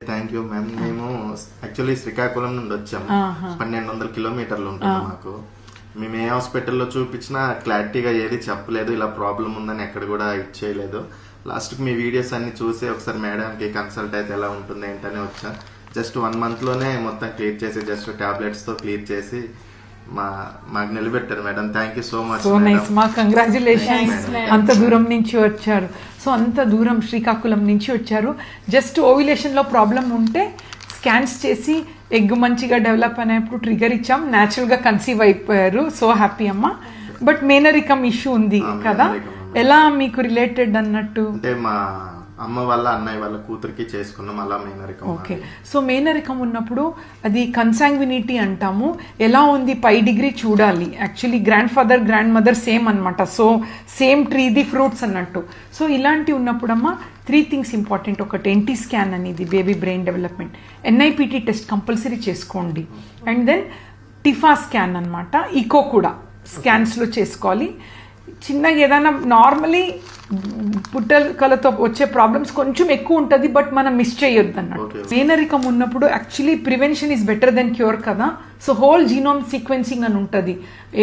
Thank you ma'am. మేము actually Srikakulam నుండి వచ్చాము. 1200 కిలోమీటర్లు ఉంటుంది మాకు. మేము ఏ హాస్పిటల్లో చూపించినా క్లారిటీగా ఏది చెప్పలేదు, ఇలా ప్రాబ్లం ఉందని ఎక్కడ కూడా ఇచ్చేయలేదు. లాస్ట్కి మీ వీడియోస్ అన్ని చూసి ఒకసారి మేడంకి కన్సల్ట్ అయితే ఎలా ఉంటుంది ఏంటని వచ్చా. జస్ట్ 1 monthలోనే మొత్తం క్లియర్ చేసి జస్ట్ టాబ్లెట్స్తో క్లియర్ చేసి మాకు నిలబెట్టారు madam. Thank you so much. So nice, మా కంగ్రాచులేషన్స్. అంత దూరం నుంచి వచ్చారు. సో అంత దూరం శ్రీకాకుళం నుంచి వచ్చారు. జస్ట్ ఓవ్యులేషన్లో ప్రాబ్లం ఉంటే స్కాన్స్ చేసి ఎగ్ మంచిగా డెవలప్ అయినప్పుడు ట్రిగర్ ఇచ్చాం, న్యాచురల్గా కన్సీవ్ అయిపోయారు. సో హ్యాపీ అమ్మ. బట్ మేనరికం ఇష్యూ ఉంది కదా, ఎలా మీకు రిలేటెడ్ అన్నట్టు? అంటే మా అమ్మ వాళ్ళ అన్నయ్య వాళ్ళ కూతురికి చేసుకున్నాం అలా మేనరికం. ఓకే, సో మేనరికం ఉన్నప్పుడు అది కన్సాంగ్వినిటీ అంటాము. ఎలా ఉంది పై డిగ్రీ చూడాలి. Actually grandfather grandmother same అనమాట. So same tree the fruits అన్నట్టు. సో ఇలాంటి ఉన్నప్పుడమ్మా 3 things ఇంపార్టెంట్. ఒకటి ఎన్టీ స్కాన్ అనేది baby brain development, NIPT test compulsory చేసుకోండి. అండ్ దెన్ టిఫా స్కాన్ అనమాట, ఈకో కూడా స్కాన్స్లో చేసుకోవాలి. చిన్నగా ఏదైనా నార్మలీ పుట్టకలతో వచ్చే ప్రాబ్లమ్స్ కొంచెం ఎక్కువ ఉంటుంది, బట్ మనం మిస్ చేయొద్దు అన్నట్టు. మేనరికం ఉన్నప్పుడు actually prevention is better than cure కదా. సో హోల్ జీనోమ్ సీక్వెన్సింగ్ అని ఉంటుంది.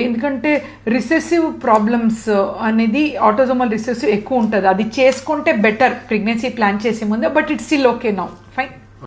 ఎందుకంటే రిసెసివ్ ప్రాబ్లమ్స్ అనేది ఆటోజోమల్ రిసెసివ్ ఎక్కువ ఉంటుంది. అది చేసుకుంటే బెటర్ ప్రెగ్నెన్సీ ప్లాన్ చేసే ముందే. But it's still okay now, fine.